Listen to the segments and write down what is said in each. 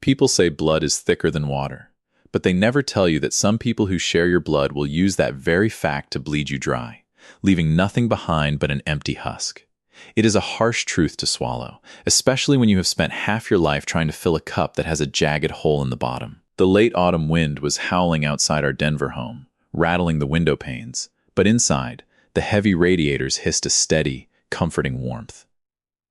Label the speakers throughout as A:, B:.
A: People say blood is thicker than water, but they never tell you that some people who share your blood will use that very fact to bleed you dry, leaving nothing behind but an empty husk. It is a harsh truth to swallow, especially when you have spent half your life trying to fill a cup that has a jagged hole in the bottom. The late autumn wind was howling outside our Denver home, rattling the window panes, but inside, the heavy radiators hissed a steady, comforting warmth.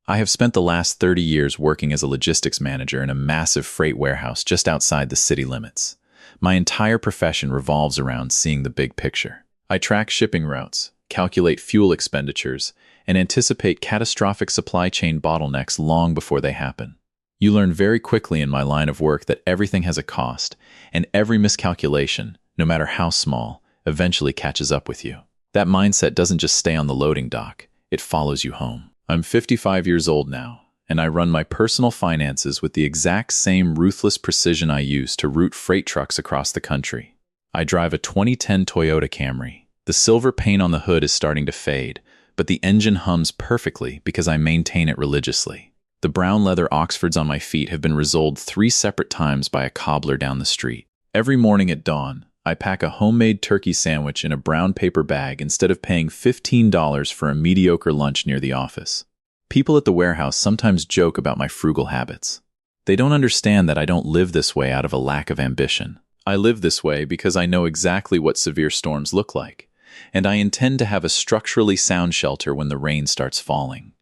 A: I have spent the last 30 years working as a logistics manager in a massive freight warehouse just outside the city limits. My entire profession revolves around seeing the big picture. I track shipping routes, calculate fuel expenditures, and anticipate catastrophic supply chain bottlenecks long before they happen. You learn very quickly in my line of work that everything has a cost, and every miscalculation, no matter how small, eventually catches up with you. That mindset doesn't just stay on the loading dock, it follows you home. I'm 55 years old now, and I run my personal finances with the exact same ruthless precision I use to route freight trucks across the country. I drive a 2010 Toyota Camry. The silver paint on the hood is starting to fade, but the engine hums perfectly because I maintain it religiously. The brown leather Oxfords on my feet have been resoled 3 separate times by a cobbler down the street. Every morning at dawn, I pack a homemade turkey sandwich in a brown paper bag instead of paying $15 for a mediocre lunch near the office. People at the warehouse sometimes joke about my frugal habits. They don't understand that I don't live this way out of a lack of ambition. I live this way because I know exactly what severe storms look like, and I intend to have a structurally sound shelter when the rain starts falling.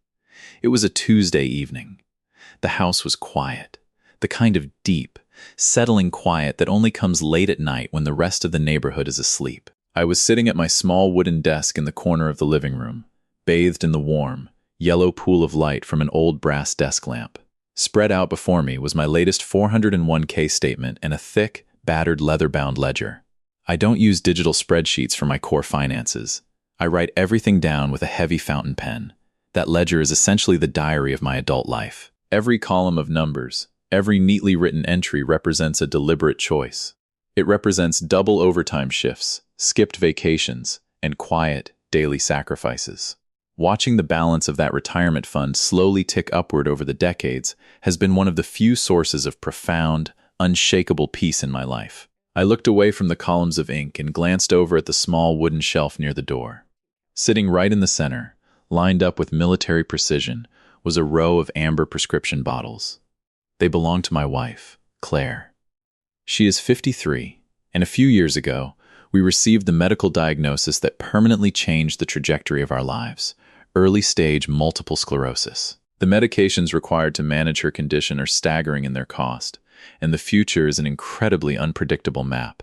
A: It was a Tuesday evening. The house was quiet, the kind of deep, settling quiet that only comes late at night when the rest of the neighborhood is asleep. I was sitting at my small wooden desk in the corner of the living room, bathed in the warm, yellow pool of light from an old brass desk lamp. Spread out before me was my latest 401k statement and a thick, battered leather-bound ledger. I don't use digital spreadsheets for my core finances. I write everything down with a heavy fountain pen. That ledger is essentially the diary of my adult life. Every column of numbers, every neatly written entry represents a deliberate choice. It represents double overtime shifts, skipped vacations, and quiet, daily sacrifices. Watching the balance of that retirement fund slowly tick upward over the decades has been one of the few sources of profound, unshakable peace in my life. I looked away from the columns of ink and glanced over at the small wooden shelf near the door. Sitting right in the center, lined up with military precision, was a row of amber prescription bottles. They belong to my wife, Claire. She is 53, and a few years ago, we received the medical diagnosis that permanently changed the trajectory of our lives: early-stage multiple sclerosis. The medications required to manage her condition are staggering in their cost, and the future is an incredibly unpredictable map.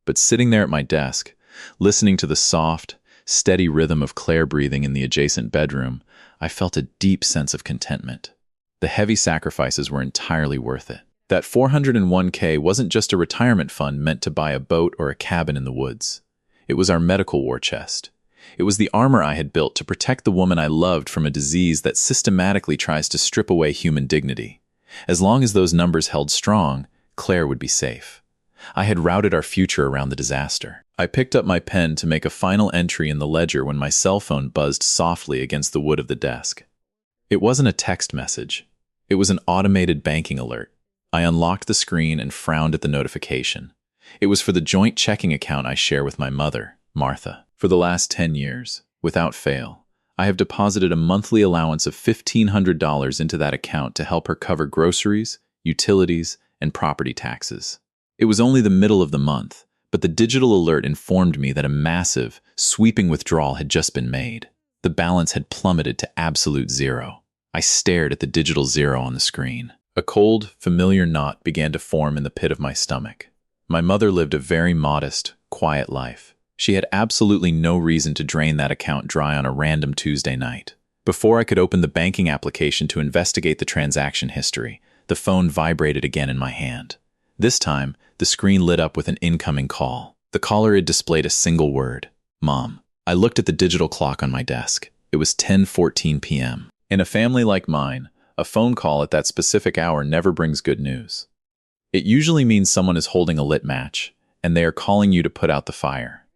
A: But sitting there at my desk, listening to the soft, steady rhythm of Claire breathing in the adjacent bedroom, I felt a deep sense of contentment. The heavy sacrifices were entirely worth it. That 401k wasn't just a retirement fund meant to buy a boat or a cabin in the woods. It was our medical war chest. It was the armor I had built to protect the woman I loved from a disease that systematically tries to strip away human dignity. As long as those numbers held strong, Claire would be safe. I had routed our future around the disaster. I picked up my pen to make a final entry in the ledger when my cell phone buzzed softly against the wood of the desk. It wasn't a text message. It was an automated banking alert. I unlocked the screen and frowned at the notification. It was for the joint checking account I share with my mother, Martha. For the last 10 years, without fail, I have deposited a monthly allowance of $1,500 into that account to help her cover groceries, utilities, and property taxes. It was only the middle of the month, but the digital alert informed me that a massive, sweeping withdrawal had just been made. The balance had plummeted to absolute zero. I stared at the digital zero on the screen. A cold, familiar knot began to form in the pit of my stomach. My mother lived a very modest, quiet life. She had absolutely no reason to drain that account dry on a random Tuesday night. Before I could open the banking application to investigate the transaction history, the phone vibrated again in my hand. This time, the screen lit up with an incoming call. The caller had displayed a single word: Mom. I looked at the digital clock on my desk. It was 10:14 p.m. In a family like mine, a phone call at that specific hour never brings good news. It usually means someone is holding a lit match, and they are calling you to put out the fire.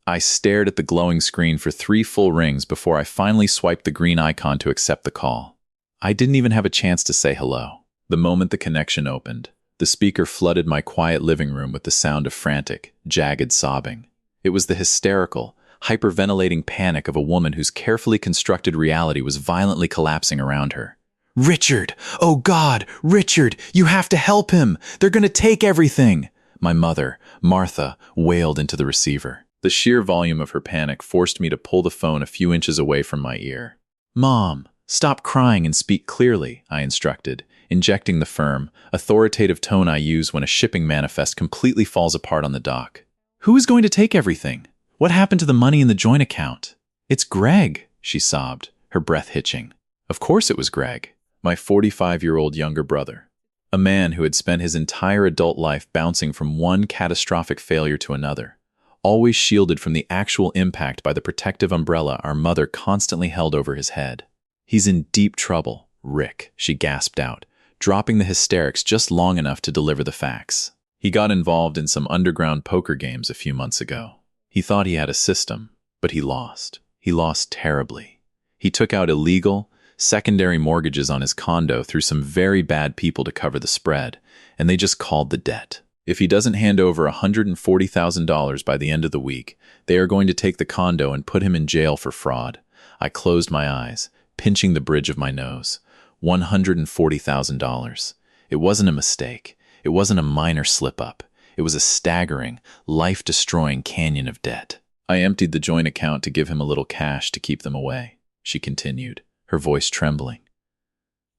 A: I stared at the glowing screen for 3 full rings before I finally swiped the green icon to accept the call. I didn't even have a chance to say hello. The moment the connection opened, The speaker flooded my quiet living room with the sound of frantic, jagged sobbing. It was the hysterical, hyperventilating panic of a woman whose carefully constructed reality was violently collapsing around her. "Richard! Oh God! Richard! You have to help him! They're going to take everything!" My mother, Martha, wailed into the receiver. The sheer volume of her panic forced me to pull the phone a few inches away from my ear. "Mom, stop crying and speak clearly," I instructed, injecting the firm, authoritative tone I use when a shipping manifest completely falls apart on the dock. "Who is going to take everything? What happened to the money in the joint account?" "It's Greg," she sobbed, her breath hitching. Of course it was Greg, my 45-year-old younger brother. A man who had spent his entire adult life bouncing from one catastrophic failure to another, always shielded from the actual impact by the protective umbrella our mother constantly held over his head. "He's in deep trouble, Rick," she gasped out, dropping the hysterics just long enough to deliver the facts. "He got involved in some underground poker games a few months ago. He thought he had a system, but he lost. He lost terribly. He took out illegal, secondary mortgages on his condo through some very bad people to cover the spread, and they just called the debt. If he doesn't hand over $140,000 by the end of the week, they are going to take the condo and put him in jail for fraud." I closed my eyes, pinching the bridge of my nose. $140,000. It wasn't a mistake. It wasn't a minor slip-up. It was a staggering, life-destroying canyon of debt. "I emptied the joint account to give him a little cash to keep them away," she continued, her voice trembling.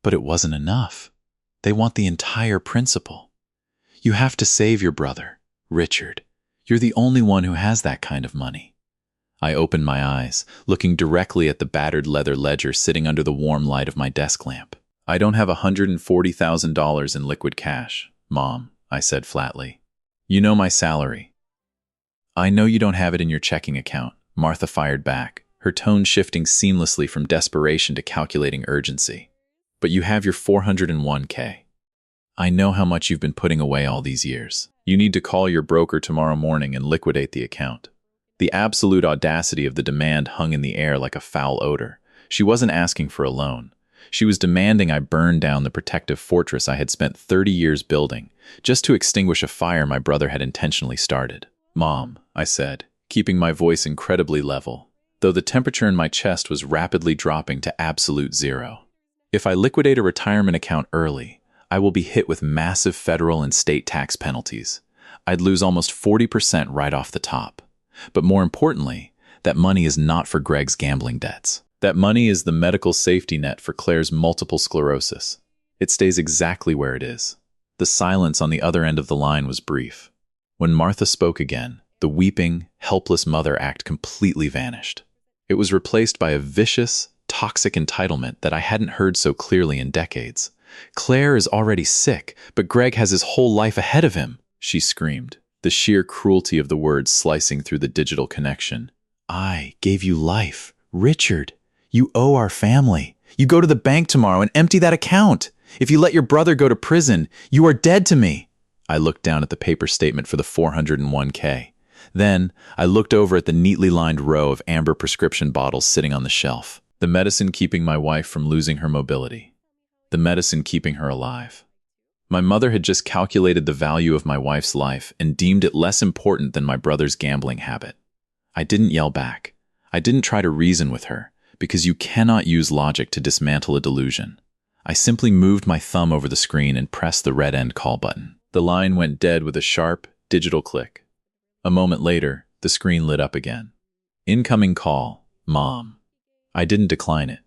A: "But it wasn't enough. They want the entire principal. You have to save your brother, Richard. You're the only one who has that kind of money." I opened my eyes, looking directly at the battered leather ledger sitting under the warm light of my desk lamp. "I don't have $140,000 in liquid cash, Mom," I said flatly. "You know my salary." "I know you don't have it in your checking account," Martha fired back, her tone shifting seamlessly from desperation to calculating urgency. "But you have your $401K. I know how much you've been putting away all these years. You need to call your broker tomorrow morning and liquidate the account." The absolute audacity of the demand hung in the air like a foul odor. She wasn't asking for a loan. She was demanding I burn down the protective fortress I had spent 30 years building, just to extinguish a fire my brother had intentionally started. "Mom," I said, keeping my voice incredibly level, though the temperature in my chest was rapidly dropping to absolute zero. "If I liquidate a retirement account early, I will be hit with massive federal and state tax penalties. I'd lose almost 40% right off the top. But more importantly, that money is not for Greg's gambling debts. That money is the medical safety net for Claire's multiple sclerosis. It stays exactly where it is." The silence on the other end of the line was brief. When Martha spoke again, the weeping, helpless mother act completely vanished. It was replaced by a vicious, toxic entitlement that I hadn't heard so clearly in decades. "Claire is already sick, but Greg has his whole life ahead of him," she screamed, the sheer cruelty of the words slicing through the digital connection. "I gave you life. Richard, you owe our family. You go to the bank tomorrow and empty that account. If you let your brother go to prison, you are dead to me." I looked down at the paper statement for the 401K. Then, I looked over at the neatly lined row of amber prescription bottles sitting on the shelf. The medicine keeping my wife from losing her mobility. The medicine keeping her alive. My mother had just calculated the value of my wife's life and deemed it less important than my brother's gambling habit. I didn't yell back. I didn't try to reason with her, because you cannot use logic to dismantle a delusion. I simply moved my thumb over the screen and pressed the red end call button. The line went dead with a sharp, digital click. A moment later, the screen lit up again. "Incoming call, Mom." I didn't decline it.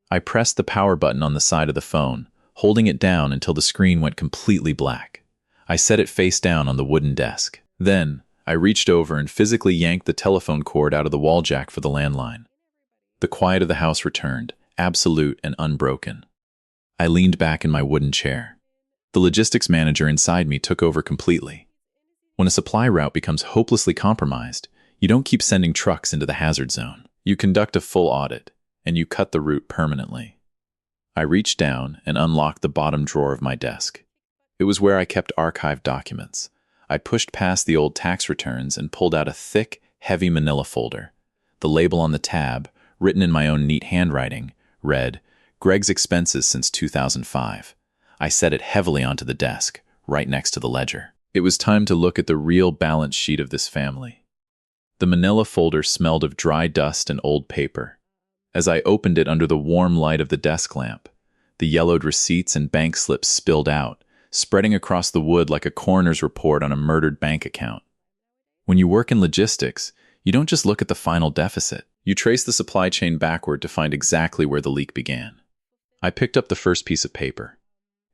A: I pressed the power button on the side of the phone, holding it down until the screen went completely black. I set it face down on the wooden desk. Then, I reached over and physically yanked the telephone cord out of the wall jack for the landline. The quiet of the house returned, absolute and unbroken. I leaned back in my wooden chair. The logistics manager inside me took over completely. When a supply route becomes hopelessly compromised, you don't keep sending trucks into the hazard zone. You conduct a full audit, and you cut the route permanently. I reached down and unlocked the bottom drawer of my desk. It was where I kept archived documents. I pushed past the old tax returns and pulled out a thick, heavy manila folder. The label on the tab, written in my own neat handwriting, read, "Greg's expenses since 2005. I set it heavily onto the desk, right next to the ledger. It was time to look at the real balance sheet of this family. The manila folder smelled of dry dust and old paper. As I opened it under the warm light of the desk lamp, the yellowed receipts and bank slips spilled out, spreading across the wood like a coroner's report on a murdered bank account. When you work in logistics, you don't just look at the final deficit. You trace the supply chain backward to find exactly where the leak began. I picked up the first piece of paper.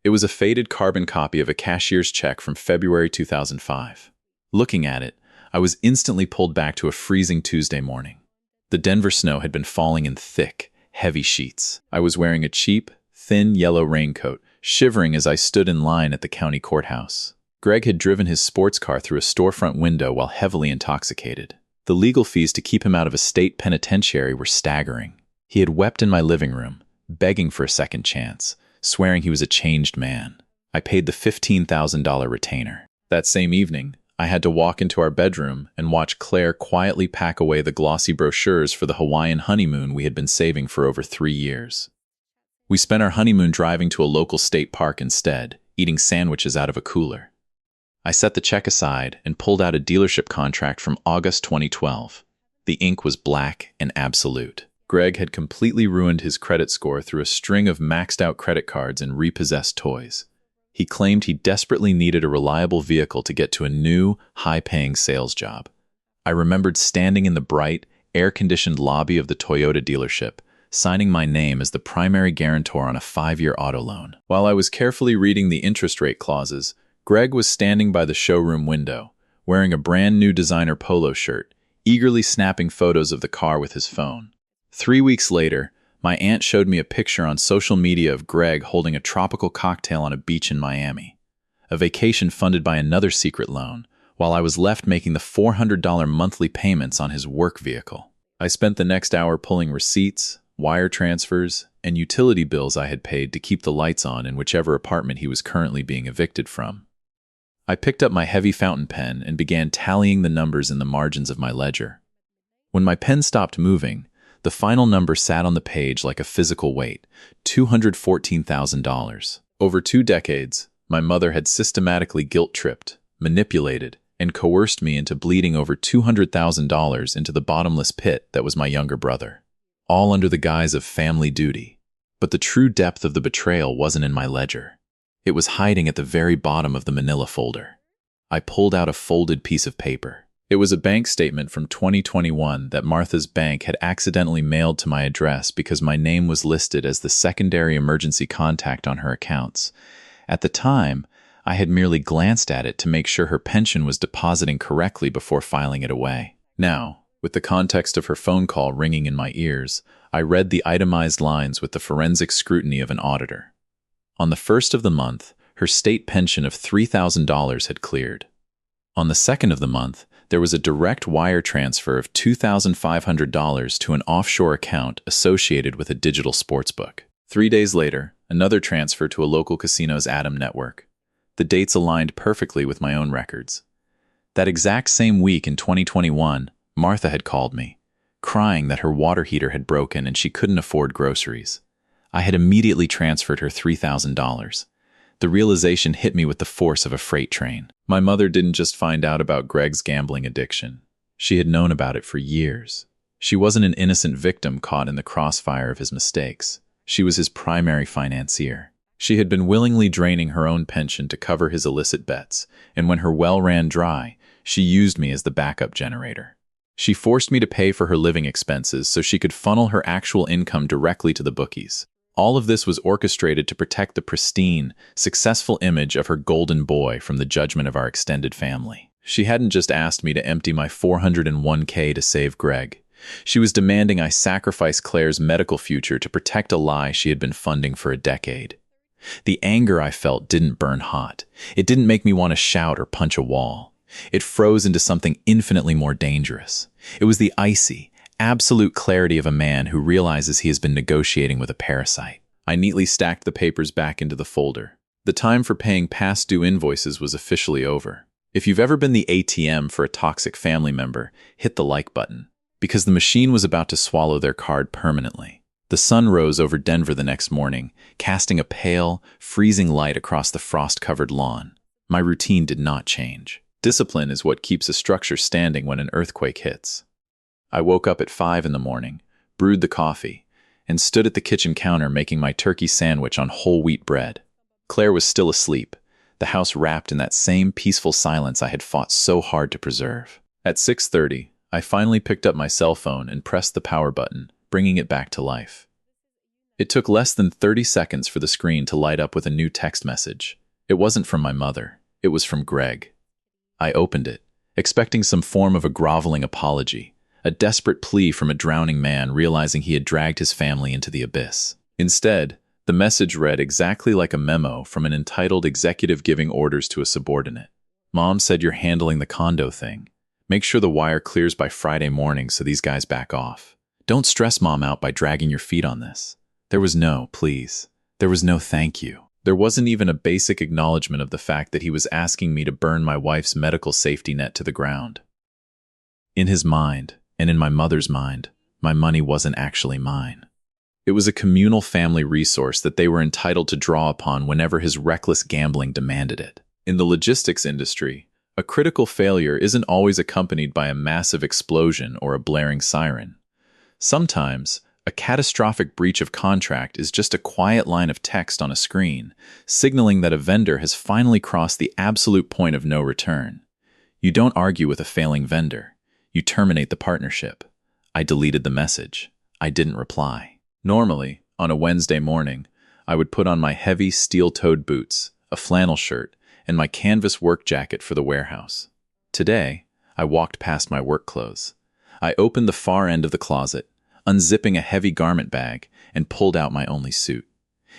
A: It was a faded carbon copy of a cashier's check from February 2005. Looking at it, I was instantly pulled back to a freezing Tuesday morning. The Denver snow had been falling in thick, heavy sheets. I was wearing a cheap, thin yellow raincoat, shivering as I stood in line at the county courthouse. Greg had driven his sports car through a storefront window while heavily intoxicated. The legal fees to keep him out of a state penitentiary were staggering. He had wept in my living room, begging for a second chance, swearing he was a changed man. I paid the $15,000 retainer. That same evening, I had to walk into our bedroom and watch Claire quietly pack away the glossy brochures for the Hawaiian honeymoon we had been saving for over 3 years. We spent our honeymoon driving to a local state park instead, eating sandwiches out of a cooler. I set the check aside and pulled out a dealership contract from August 2012. The ink was black and absolute. Greg had completely ruined his credit score through a string of maxed-out credit cards and repossessed toys. He claimed he desperately needed a reliable vehicle to get to a new, high-paying sales job. I remembered standing in the bright, air-conditioned lobby of the Toyota dealership, signing my name as the primary guarantor on a 5-year auto loan. While I was carefully reading the interest rate clauses, Greg was standing by the showroom window, wearing a brand-new designer polo shirt, eagerly snapping photos of the car with his phone. 3 weeks later, my aunt showed me a picture on social media of Greg holding a tropical cocktail on a beach in Miami, a vacation funded by another secret loan, while I was left making the $400 monthly payments on his work vehicle. I spent the next hour pulling receipts, wire transfers, and utility bills I had paid to keep the lights on in whichever apartment he was currently being evicted from. I picked up my heavy fountain pen and began tallying the numbers in the margins of my ledger. When my pen stopped moving, the final number sat on the page like a physical weight, $214,000. Over 2 decades, my mother had systematically guilt-tripped, manipulated, and coerced me into bleeding over $200,000 into the bottomless pit that was my younger brother, all under the guise of family duty. But the true depth of the betrayal wasn't in my ledger. It was hiding at the very bottom of the manila folder. I pulled out a folded piece of paper. It was a bank statement from 2021 that Martha's bank had accidentally mailed to my address because my name was listed as the secondary emergency contact on her accounts. At the time, I had merely glanced at it to make sure her pension was depositing correctly before filing it away. Now, with the context of her phone call ringing in my ears, I read the itemized lines with the forensic scrutiny of an auditor. On the first of the month, her state pension of $3,000 had cleared. On the second of the month, there was a direct wire transfer of $2,500 to an offshore account associated with a digital sportsbook. 3 days later, another transfer to a local casino's Atom network. The dates aligned perfectly with my own records. That exact same week in 2021, Martha had called me, crying that her water heater had broken and she couldn't afford groceries. I had immediately transferred her $3,000. The realization hit me with the force of a freight train. My mother didn't just find out about Greg's gambling addiction. She had known about it for years. She wasn't an innocent victim caught in the crossfire of his mistakes. She was his primary financier. She had been willingly draining her own pension to cover his illicit bets, and when her well ran dry, she used me as the backup generator. She forced me to pay for her living expenses so she could funnel her actual income directly to the bookies. All of this was orchestrated to protect the pristine, successful image of her golden boy from the judgment of our extended family. She hadn't just asked me to empty my $401k to save Greg. She was demanding I sacrifice Claire's medical future to protect a lie she had been funding for a decade. The anger I felt didn't burn hot. It didn't make me want to shout or punch a wall. It froze into something infinitely more dangerous. It was the icy, absolute clarity of a man who realizes he has been negotiating with a parasite. I neatly stacked the papers back into the folder. The time for paying past due invoices was officially over. If you've ever been the ATM for a toxic family member, hit the like button, because the machine was about to swallow their card permanently. The sun rose over Denver the next morning, casting a pale, freezing light across the frost-covered lawn. My routine did not change. Discipline is what keeps a structure standing when an earthquake hits. I woke up at 5 in the morning, brewed the coffee, and stood at the kitchen counter making my turkey sandwich on whole wheat bread. Claire was still asleep, the house wrapped in that same peaceful silence I had fought so hard to preserve. At 6:30, I finally picked up my cell phone and pressed the power button, bringing it back to life. It took less than 30 seconds for the screen to light up with a new text message. It wasn't from my mother, it was from Greg. I opened it, expecting some form of a groveling apology, a desperate plea from a drowning man realizing he had dragged his family into the abyss. Instead, the message read exactly like a memo from an entitled executive giving orders to a subordinate. Mom said you're handling the condo thing. Make sure the wire clears by Friday morning so these guys back off. Don't stress Mom out by dragging your feet on this. There was no, please. There was no thank you. There wasn't even a basic acknowledgement of the fact that he was asking me to burn my wife's medical safety net to the ground. In his mind, and in my mother's mind, my money wasn't actually mine. It was a communal family resource that they were entitled to draw upon whenever his reckless gambling demanded it. In the logistics industry, a critical failure isn't always accompanied by a massive explosion or a blaring siren. Sometimes, a catastrophic breach of contract is just a quiet line of text on a screen, signaling that a vendor has finally crossed the absolute point of no return. You don't argue with a failing vendor. You terminate the partnership. I deleted the message. I didn't reply. Normally, on a Wednesday morning, I would put on my heavy steel-toed boots, a flannel shirt, and my canvas work jacket for the warehouse. Today, I walked past my work clothes. I opened the far end of the closet, unzipping a heavy garment bag, and pulled out my only suit.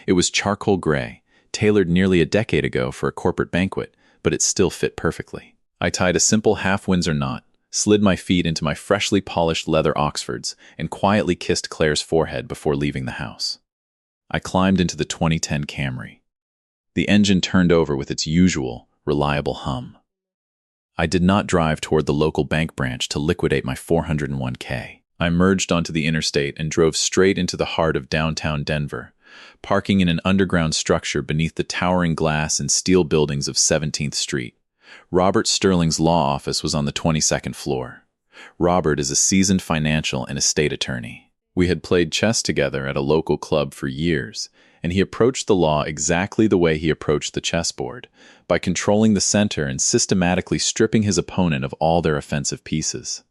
A: It was charcoal gray, tailored nearly a decade ago for a corporate banquet, but it still fit perfectly. I tied a simple half-Windsor knot, slid my feet into my freshly polished leather Oxfords, and quietly kissed Claire's forehead before leaving the house. I climbed into the 2010 Camry. The engine turned over with its usual, reliable hum. I did not drive toward the local bank branch to liquidate my 401k. I merged onto the interstate and drove straight into the heart of downtown Denver, parking in an underground structure beneath the towering glass and steel buildings of 17th Street. Robert Sterling's law office was on the 22nd floor. Robert is a seasoned financial and estate attorney. We had played chess together at a local club for years, and he approached the law exactly the way he approached the chessboard, by controlling the center and systematically stripping his opponent of all their offensive pieces.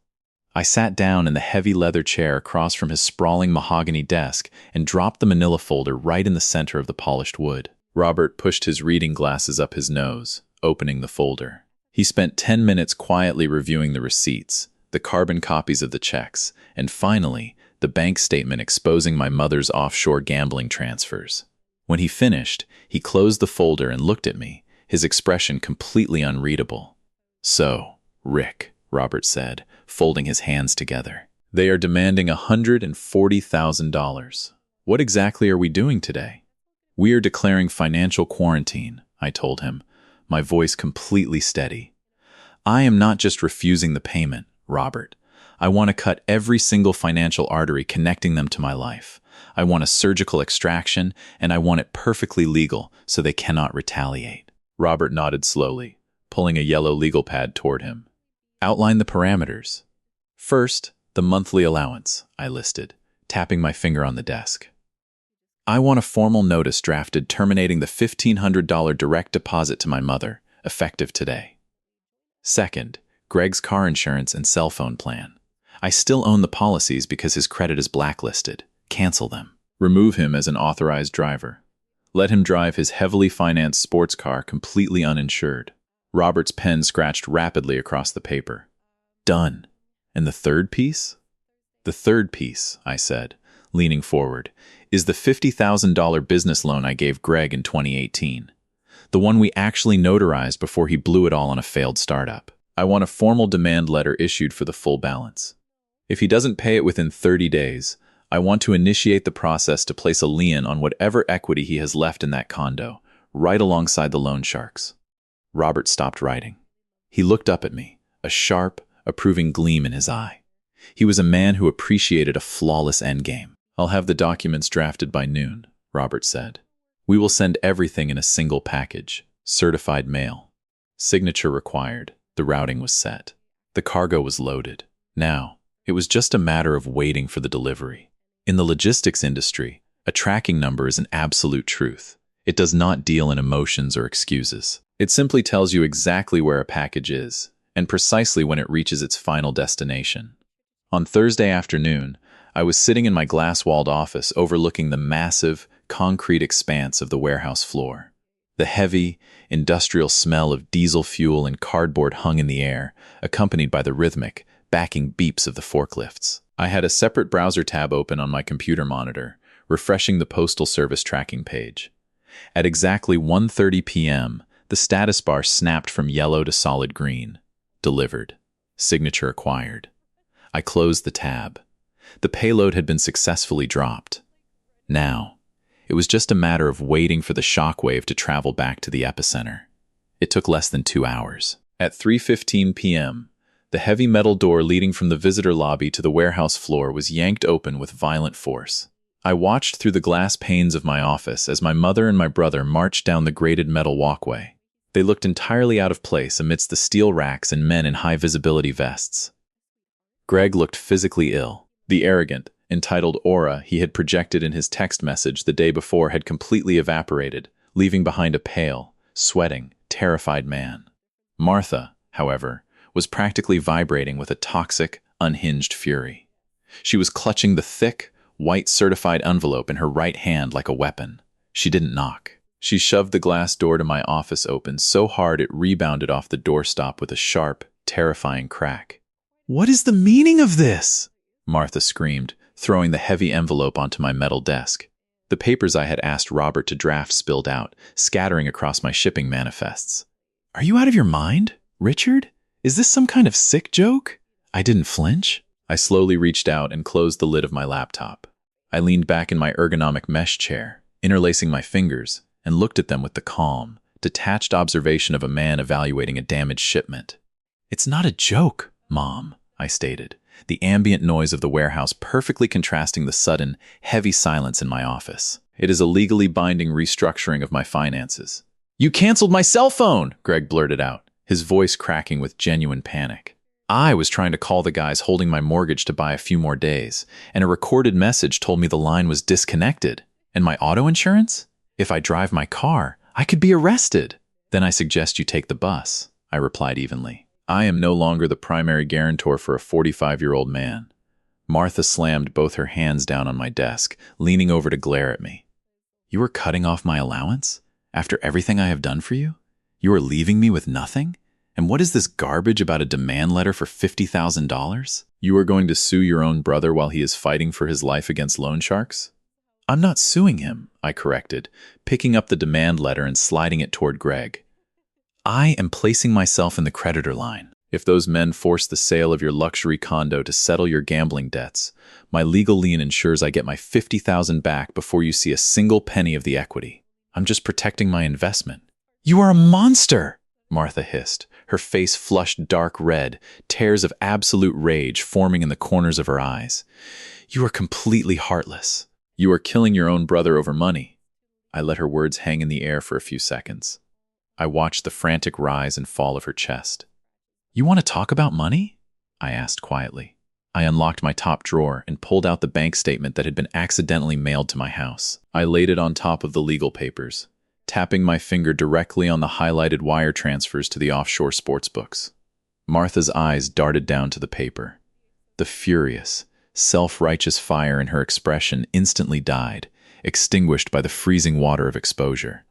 A: I sat down in the heavy leather chair across from his sprawling mahogany desk and dropped the manila folder right in the center of the polished wood. Robert pushed his reading glasses up his nose, opening the folder. He spent 10 minutes quietly reviewing the receipts, the carbon copies of the checks, and finally, the bank statement exposing my mother's offshore gambling transfers. When he finished, he closed the folder and looked at me, his expression completely unreadable. "So, Rick," Robert said, folding his hands together. "They are demanding $140,000. What exactly are we doing today?" "We are declaring financial quarantine," I told him, my voice completely steady. "I am not just refusing the payment, Robert. I want to cut every single financial artery connecting them to my life. I want a surgical extraction, and I want it perfectly legal so they cannot retaliate." Robert nodded slowly, pulling a yellow legal pad toward him. "Outline the parameters." "First, the monthly allowance," I listed, tapping my finger on the desk. "I want a formal notice drafted terminating the $1,500 direct deposit to my mother, effective today. Second, Greg's car insurance and cell phone plan. I still own the policies because his credit is blacklisted. Cancel them. Remove him as an authorized driver. Let him drive his heavily financed sports car completely uninsured." Robert's pen scratched rapidly across the paper. "Done. And the third piece?" "The third piece," I said, leaning forward, "is the $50,000 business loan I gave Greg in 2018. The one we actually notarized before he blew it all on a failed startup. I want a formal demand letter issued for the full balance. If he doesn't pay it within 30 days, I want to initiate the process to place a lien on whatever equity he has left in that condo, right alongside the loan sharks." Robert stopped writing. He looked up at me, a sharp, approving gleam in his eye. He was a man who appreciated a flawless endgame. "I'll have the documents drafted by noon," Robert said. "We will send everything in a single package, certified mail. Signature required. The routing was set. The cargo was loaded. Now, it was just a matter of waiting for the delivery. In the logistics industry, a tracking number is an absolute truth. It does not deal in emotions or excuses. It simply tells you exactly where a package is and precisely when it reaches its final destination. On Thursday afternoon, I was sitting in my glass-walled office overlooking the massive, concrete expanse of the warehouse floor. The heavy, industrial smell of diesel fuel and cardboard hung in the air, accompanied by the rhythmic, backing beeps of the forklifts. I had a separate browser tab open on my computer monitor, refreshing the Postal Service tracking page. At exactly 1:30 p.m., the status bar snapped from yellow to solid green. Delivered. Signature acquired. I closed the tab. The payload had been successfully dropped. Now, it was just a matter of waiting for the shockwave to travel back to the epicenter. It took less than 2 hours. At 3:15 p.m., the heavy metal door leading from the visitor lobby to the warehouse floor was yanked open with violent force. I watched through the glass panes of my office as my mother and my brother marched down the grated metal walkway. They looked entirely out of place amidst the steel racks and men in high-visibility vests. Greg looked physically ill. The arrogant, entitled aura he had projected in his text message the day before had completely evaporated, leaving behind a pale, sweating, terrified man. Martha, however, was practically vibrating with a toxic, unhinged fury. She was clutching the thick, white certified envelope in her right hand like a weapon. She didn't knock. She shoved the glass door to my office open so hard it rebounded off the doorstop with a sharp, terrifying crack. "What is the meaning of this?" Martha screamed, throwing the heavy envelope onto my metal desk. The papers I had asked Robert to draft spilled out, scattering across my shipping manifests. "Are you out of your mind, Richard? Is this some kind of sick joke?" I didn't flinch. I slowly reached out and closed the lid of my laptop. I leaned back in my ergonomic mesh chair, interlacing my fingers, and looked at them with the calm, detached observation of a man evaluating a damaged shipment. "It's not a joke, Mom," I stated, the ambient noise of the warehouse perfectly contrasting the sudden, heavy silence in my office. "It is a legally binding restructuring of my finances." "You canceled my cell phone!" Greg blurted out, his voice cracking with genuine panic. I was trying to call the guys holding my mortgage to buy a few more days, and a recorded message told me the line was disconnected. And my auto insurance? If I drive my car, I could be arrested. "Then I suggest you take the bus," I replied evenly. I am no longer the primary guarantor for a 45-year-old man. Martha slammed both her hands down on my desk, leaning over to glare at me. "You are cutting off my allowance? After everything I have done for you? You are leaving me with nothing? And what is this garbage about a demand letter for $50,000? You are going to sue your own brother while he is fighting for his life against loan sharks?" "I'm not suing him," I corrected, picking up the demand letter and sliding it toward Greg. "I am placing myself in the creditor line. If those men force the sale of your luxury condo to settle your gambling debts, my legal lien ensures I get my $50,000 back before you see a single penny of the equity. I'm just protecting my investment." "You are a monster!" Martha hissed, her face flushed dark red, tears of absolute rage forming in the corners of her eyes. "You are completely heartless. You are killing your own brother over money." I let her words hang in the air for a few seconds. I watched the frantic rise and fall of her chest. "You want to talk about money?" I asked quietly. I unlocked my top drawer and pulled out the bank statement that had been accidentally mailed to my house. I laid it on top of the legal papers, tapping my finger directly on the highlighted wire transfers to the offshore sportsbooks. Martha's eyes darted down to the paper. The furious, self-righteous fire in her expression instantly died, extinguished by the freezing water of exposure.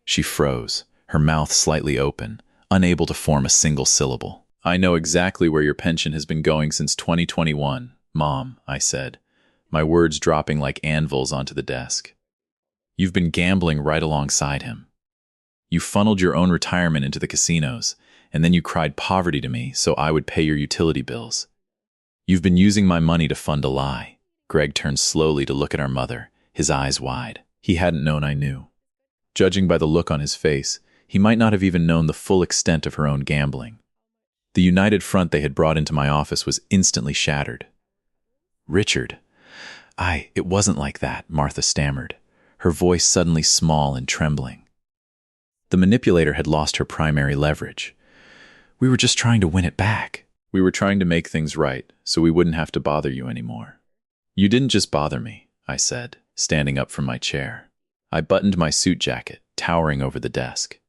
A: She froze, her mouth slightly open, unable to form a single syllable. "I know exactly where your pension has been going since 2021, Mom," I said, my words dropping like anvils onto the desk. "You've been gambling right alongside him. You funneled your own retirement into the casinos, and then you cried poverty to me so I would pay your utility bills. You've been using my money to fund a lie." Greg turned slowly to look at our mother, his eyes wide. He hadn't known I knew. Judging by the look on his face, he might not have even known the full extent of her own gambling. The united front they had brought into my office was instantly shattered. "Richard, it wasn't like that," Martha stammered, her voice suddenly small and trembling. The manipulator had lost her primary leverage. We were just trying to win it back. We were trying to make things right, so we wouldn't have to bother you anymore. You didn't just bother me, I said, standing up from my chair. I buttoned my suit jacket, towering over the desk.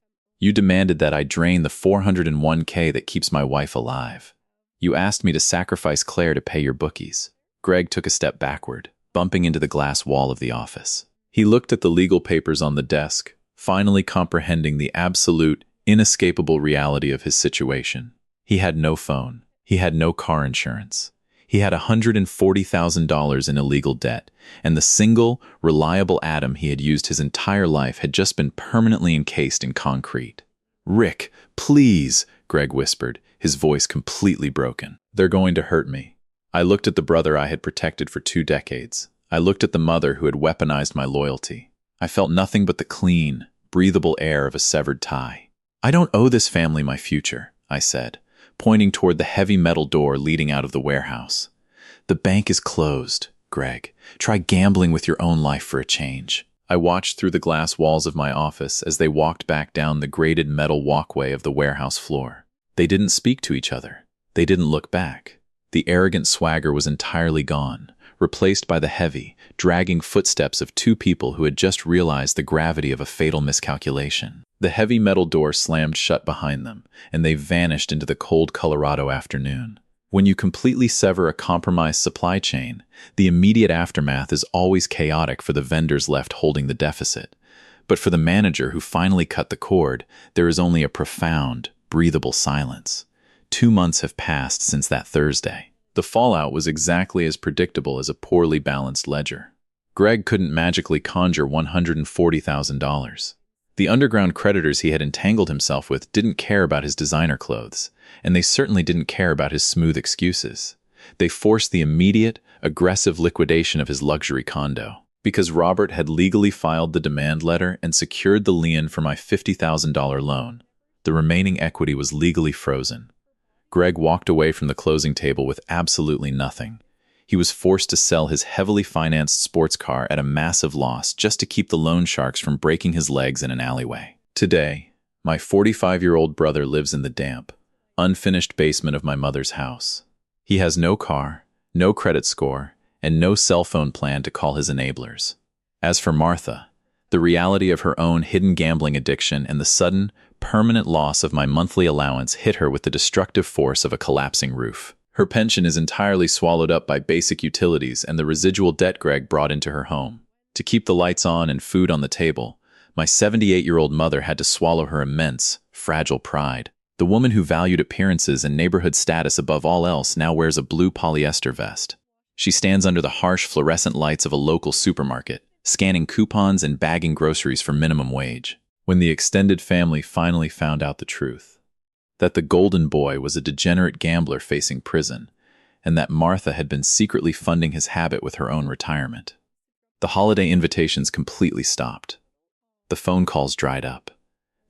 A: You demanded that I drain the $401k that keeps my wife alive. You asked me to sacrifice Claire to pay your bookies. Greg took a step backward, bumping into the glass wall of the office. He looked at the legal papers on the desk, finally comprehending the absolute, inescapable reality of his situation. He had no phone. He had no car insurance. He had $140,000 in illegal debt, and the single, reliable atom he had used his entire life had just been permanently encased in concrete. "Rick, please," Greg whispered, his voice completely broken. "They're going to hurt me." I looked at the brother I had protected for 2 decades. I looked at the mother who had weaponized my loyalty. I felt nothing but the clean, breathable air of a severed tie. "I don't owe this family my future," I said, pointing toward the heavy metal door leading out of the warehouse. "The bank is closed, Greg. Try gambling with your own life for a change." I watched through the glass walls of my office as they walked back down the grated metal walkway of the warehouse floor. They didn't speak to each other. They didn't look back. The arrogant swagger was entirely gone, replaced by the heavy, dragging footsteps of 2 people who had just realized the gravity of a fatal miscalculation. The heavy metal door slammed shut behind them, and they vanished into the cold Colorado afternoon. When you completely sever a compromised supply chain, the immediate aftermath is always chaotic for the vendors left holding the deficit. But for the manager who finally cut the cord, there is only a profound, breathable silence. 2 months have passed since that Thursday. The fallout was exactly as predictable as a poorly balanced ledger. Greg couldn't magically conjure $140,000. The underground creditors he had entangled himself with didn't care about his designer clothes, and they certainly didn't care about his smooth excuses. They forced the immediate, aggressive liquidation of his luxury condo. Because Robert had legally filed the demand letter and secured the lien for my $50,000 loan, the remaining equity was legally frozen. Greg walked away from the closing table with absolutely nothing. He was forced to sell his heavily financed sports car at a massive loss just to keep the loan sharks from breaking his legs in an alleyway. Today, my 45-year-old brother lives in the damp, unfinished basement of my mother's house. He has no car, no credit score, and no cell phone plan to call his enablers. As for Martha, the reality of her own hidden gambling addiction and the sudden, permanent loss of my monthly allowance hit her with the destructive force of a collapsing roof. Her pension is entirely swallowed up by basic utilities and the residual debt Greg brought into her home. To keep the lights on and food on the table, my 78-year-old mother had to swallow her immense, fragile pride. The woman who valued appearances and neighborhood status above all else now wears a blue polyester vest. She stands under the harsh fluorescent lights of a local supermarket, scanning coupons and bagging groceries for minimum wage. When the extended family finally found out the truth, that the golden boy was a degenerate gambler facing prison, and that Martha had been secretly funding his habit with her own retirement, the holiday invitations completely stopped. The phone calls dried up.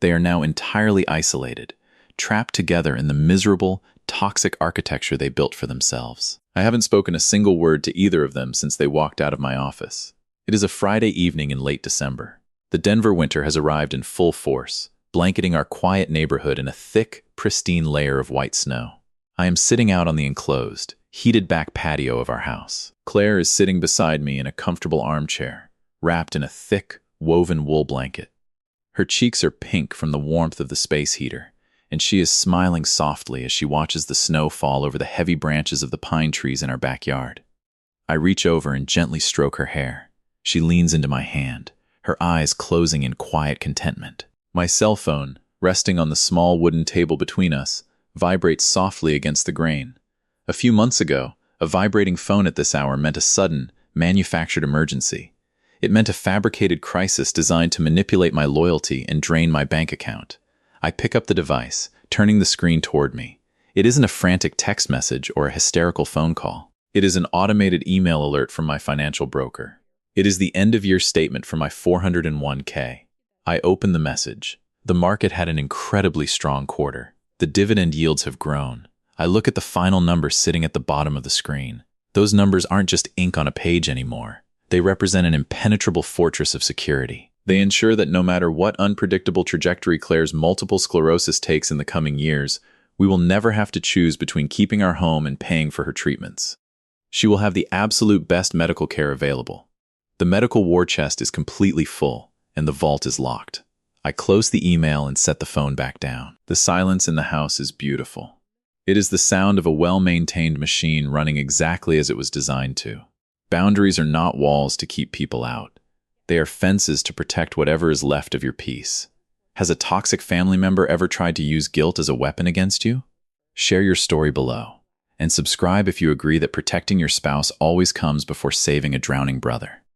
A: They are now entirely isolated, trapped together in the miserable, toxic architecture they built for themselves. I haven't spoken a single word to either of them since they walked out of my office. It is a Friday evening in late December. The Denver winter has arrived in full force, blanketing our quiet neighborhood in a thick, pristine layer of white snow. I am sitting out on the enclosed, heated back patio of our house. Claire is sitting beside me in a comfortable armchair, wrapped in a thick, woven wool blanket. Her cheeks are pink from the warmth of the space heater, and she is smiling softly as she watches the snow fall over the heavy branches of the pine trees in our backyard. I reach over and gently stroke her hair. She leans into my hand, her eyes closing in quiet contentment. My cell phone, resting on the small wooden table between us, vibrates softly against the grain. A few months ago, a vibrating phone at this hour meant a sudden, manufactured emergency. It meant a fabricated crisis designed to manipulate my loyalty and drain my bank account. I pick up the device, turning the screen toward me. It isn't a frantic text message or a hysterical phone call. It is an automated email alert from my financial broker. It is the end-of-year statement for my 401k. I open the message. The market had an incredibly strong quarter. The dividend yields have grown. I look at the final numbers sitting at the bottom of the screen. Those numbers aren't just ink on a page anymore. They represent an impenetrable fortress of security. They ensure that no matter what unpredictable trajectory Claire's multiple sclerosis takes in the coming years, We will never have to choose between keeping our home and paying for her treatments. She will have the absolute best medical care available. The medical war chest is completely full, and the vault is locked. I close the email and set the phone back down. The silence in the house is beautiful. It is the sound of a well-maintained machine running exactly as it was designed to. Boundaries are not walls to keep people out. They are fences to protect whatever is left of your peace. Has a toxic family member ever tried to use guilt as a weapon against you? Share your story below, and subscribe if you agree that protecting your spouse always comes before saving a drowning brother.